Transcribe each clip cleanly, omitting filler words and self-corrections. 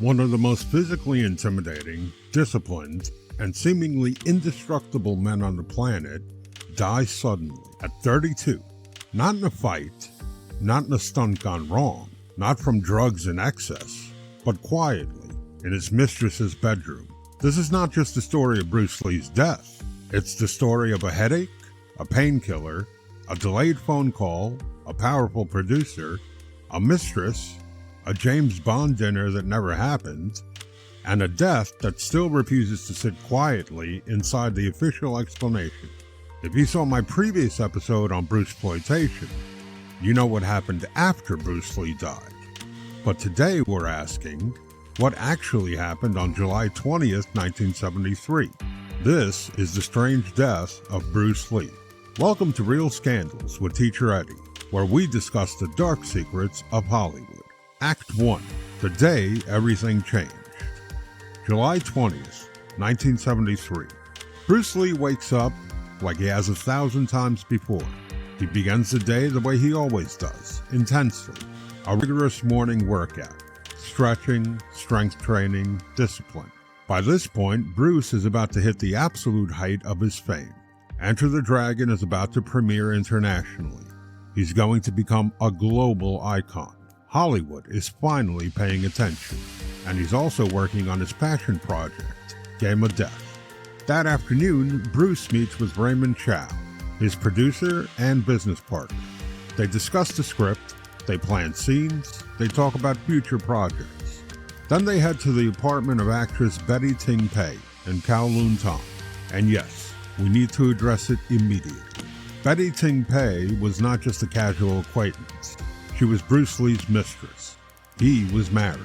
One of the most physically intimidating, disciplined, and seemingly indestructible men on the planet dies suddenly at 32. Not in a fight, not in a stunt gone wrong, not from drugs in excess, but quietly in his mistress's bedroom. This is not just the story of Bruce Lee's death. It's the story of a headache, a painkiller, a delayed phone call, a powerful producer, a mistress, a James Bond dinner that never happened, and a death that still refuses to sit quietly inside the official explanation. If you saw my previous episode on Bruceploitation, you know what happened after Bruce Lee died. But today we're asking, what actually happened on July 20th, 1973? This is the strange death of Bruce Lee. Welcome to Real Scandals with Teacher Eddie, where we discuss the dark secrets of Hollywood. Act 1. The day everything changed. July 20th, 1973. Bruce Lee wakes up like he has 1,000 times before. He begins the day the way he always does, intensely. A rigorous morning workout, stretching, strength training, discipline. By this point, Bruce is about to hit the absolute height of his fame. Enter the Dragon is about to premiere internationally. He's going to become a global icon. Hollywood is finally paying attention, and he's also working on his passion project, Game of Death. That afternoon, Bruce meets with Raymond Chow, his producer and business partner. They discuss the script, they plan scenes, they talk about future projects. Then they head to the apartment of actress Betty Ting Pei in Kowloon Tong. And yes, we need to address it immediately. Betty Ting Pei was not just a casual acquaintance. She was Bruce Lee's mistress. He was married.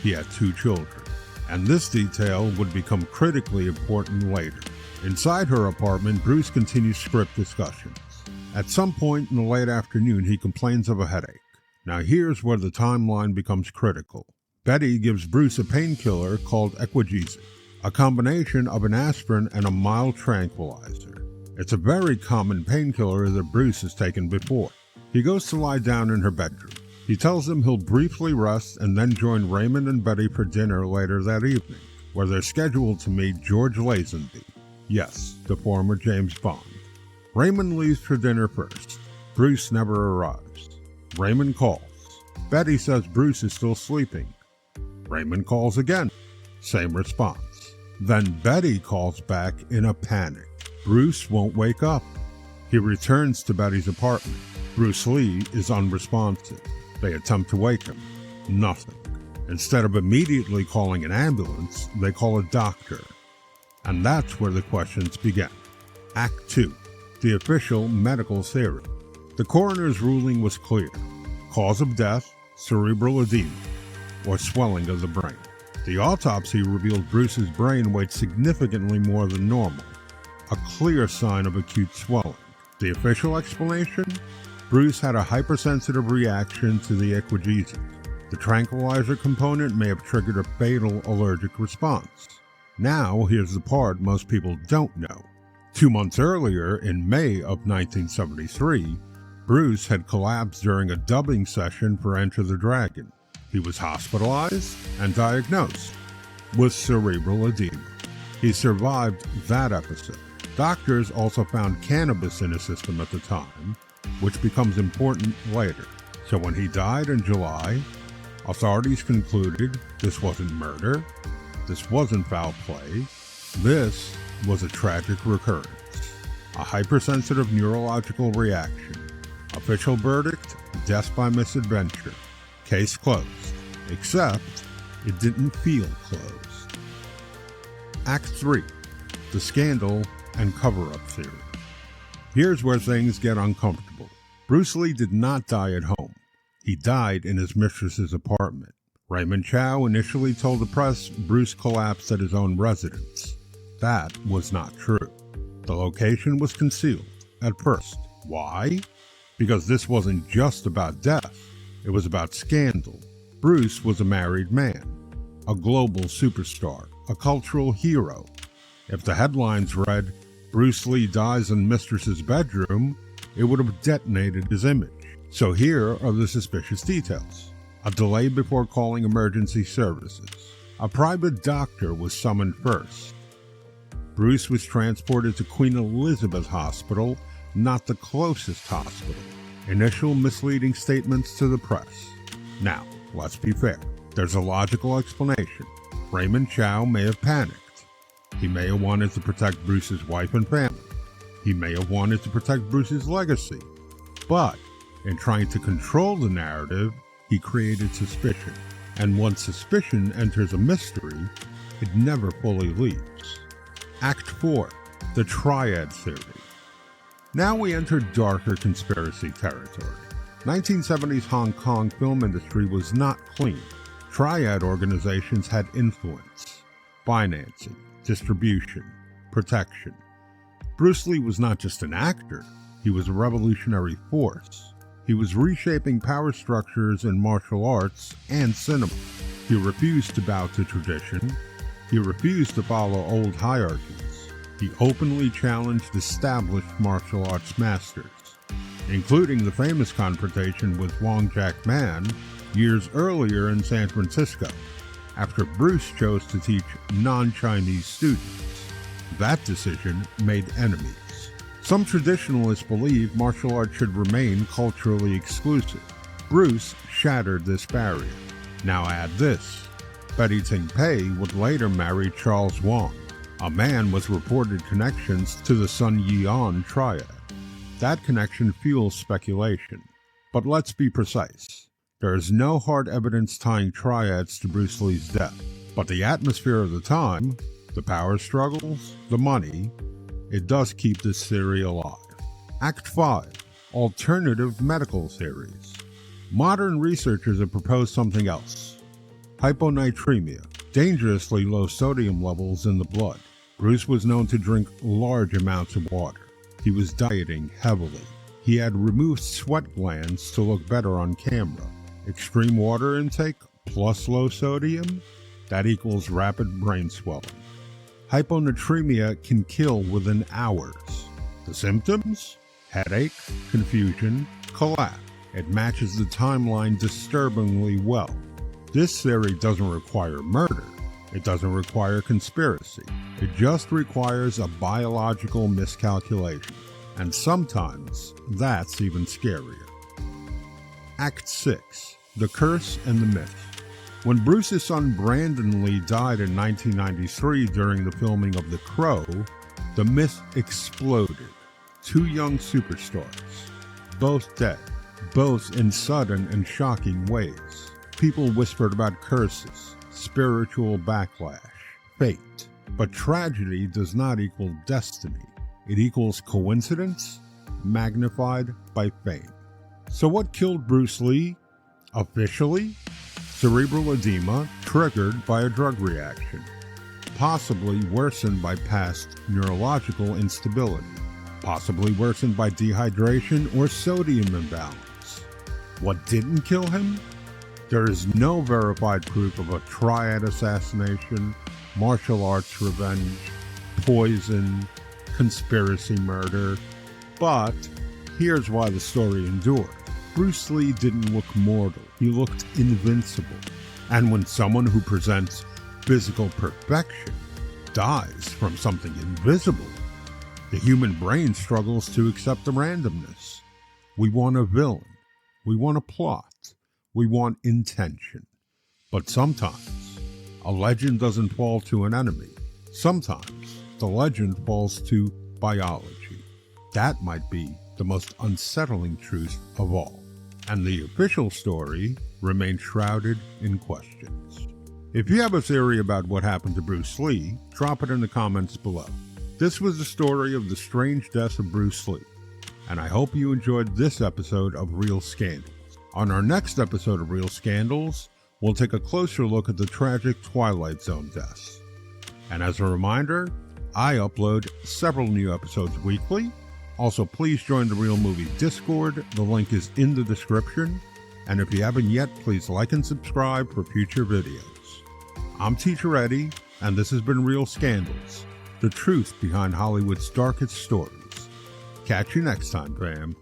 He had 2 children. And this detail would become critically important later. Inside her apartment, Bruce continues script discussions. At some point in the late afternoon, he complains of a headache. Now here's where the timeline becomes critical. Betty gives Bruce a painkiller called Equagesic, a combination of an aspirin and a mild tranquilizer. It's a very common painkiller that Bruce has taken before. He goes to lie down in her bedroom. He tells them he'll briefly rest and then join Raymond and Betty for dinner later that evening, where they're scheduled to meet George Lazenby. Yes, the former James Bond. Raymond leaves for dinner first. Bruce never arrives. Raymond calls. Betty says Bruce is still sleeping. Raymond calls again. Same response. Then Betty calls back in a panic. Bruce won't wake up. He returns to Betty's apartment. Bruce Lee is unresponsive. They attempt to wake him. Nothing. Instead of immediately calling an ambulance, they call a doctor. And that's where the questions begin. Act 2. The official medical theory. The coroner's ruling was clear. Cause of death, cerebral edema, or swelling of the brain. The autopsy revealed Bruce's brain weighed significantly more than normal, a clear sign of acute swelling. The official explanation? Bruce had a hypersensitive reaction to the Equagesic. The tranquilizer component may have triggered a fatal allergic response. Now, here's the part most people don't know. 2 months earlier, in May of 1973, Bruce had collapsed during a dubbing session for Enter the Dragon. He was hospitalized and diagnosed with cerebral edema. He survived that episode. Doctors also found cannabis in his system at the time, which becomes important later. So when he died in July, authorities concluded this wasn't murder, this wasn't foul play, this was a tragic recurrence, a hypersensitive neurological reaction. Official verdict, death by misadventure. Case closed, except it didn't feel closed. Act 3. The scandal and cover-up theory. Here's where things get uncomfortable. Bruce Lee did not die at home. He died in his mistress's apartment. Raymond Chow initially told the press Bruce collapsed at his own residence. That was not true. The location was concealed at first. Why? Because this wasn't just about death. It was about scandal. Bruce was a married man, a global superstar, a cultural hero. If the headlines read, Bruce Lee dies in mistress's bedroom, it would have detonated his image. So here are the suspicious details. A delay before calling emergency services. A private doctor was summoned first. Bruce was transported to Queen Elizabeth Hospital, not the closest hospital. Initial misleading statements to the press. Now, let's be fair. There's a logical explanation. Raymond Chow may have panicked. He may have wanted to protect Bruce's wife and family. He may have wanted to protect Bruce's legacy. But in trying to control the narrative, he created suspicion. And once suspicion enters a mystery, it never fully leaves. Act 4. The Triad Theory. Now we enter darker conspiracy territory. 1970s Hong Kong film industry was not clean. Triad organizations had influence, financing, distribution, protection. Bruce Lee was not just an actor, he was a revolutionary force. He was reshaping power structures in martial arts and cinema. He refused to bow to tradition. He refused to follow old hierarchies. He openly challenged established martial arts masters, including the famous confrontation with Wong Jack Man years earlier in San Francisco, after Bruce chose to teach non-Chinese students. That decision made enemies. Some traditionalists believe martial arts should remain culturally exclusive. Bruce shattered this barrier. Now add this. Betty Ting Pei would later marry Charles Wong, a man with reported connections to the Sun Yee-on Triad. That connection fuels speculation. But let's be precise. There is no hard evidence tying triads to Bruce Lee's death. But the atmosphere of the time, the power struggles, the money, it does keep this theory alive. Act 5. Alternative medical theories. Modern researchers have proposed something else. Hyponatremia, dangerously low sodium levels in the blood. Bruce was known to drink large amounts of water. He was dieting heavily. He had removed sweat glands to look better on camera. Extreme water intake plus low sodium, that equals rapid brain swelling. Hyponatremia can kill within hours. The symptoms? Headache, confusion, collapse. It matches the timeline disturbingly well. This theory doesn't require murder. It doesn't require conspiracy. It just requires a biological miscalculation. And sometimes that's even scarier. Act 6. The Curse and the Myth. When Bruce's son Brandon Lee died in 1993 during the filming of The Crow, the myth exploded. Two young superstars, both dead, both in sudden and shocking ways. People whispered about curses, spiritual backlash, fate. But tragedy does not equal destiny. It equals coincidence, magnified by fame. So what killed Bruce Lee? Officially? Cerebral edema triggered by a drug reaction, possibly worsened by past neurological instability, possibly worsened by dehydration or sodium imbalance. What didn't kill him? There is no verified proof of a triad assassination, martial arts revenge, poison, conspiracy murder, but here's why the story endured. Bruce Lee didn't look mortal, he looked invincible. And when someone who presents physical perfection dies from something invisible, the human brain struggles to accept the randomness. We want a villain, we want a plot, we want intention. But sometimes, a legend doesn't fall to an enemy. Sometimes, the legend falls to biology. That might be the most unsettling truth of all. And the official story remains shrouded in questions. If you have a theory about what happened to Bruce Lee, drop it in the comments below. This was the story of the strange death of Bruce Lee, and I hope you enjoyed this episode of Real Scandals. On our next episode of Real Scandals, we'll take a closer look at the tragic Twilight Zone deaths. And as a reminder, I upload several new episodes weekly. Also, please join the Real Movie Discord. The link is in the description. And if you haven't yet, please like and subscribe for future videos. I'm Teacher Eddie, and this has been Real Scandals, the truth behind Hollywood's darkest stories. Catch you next time, fam.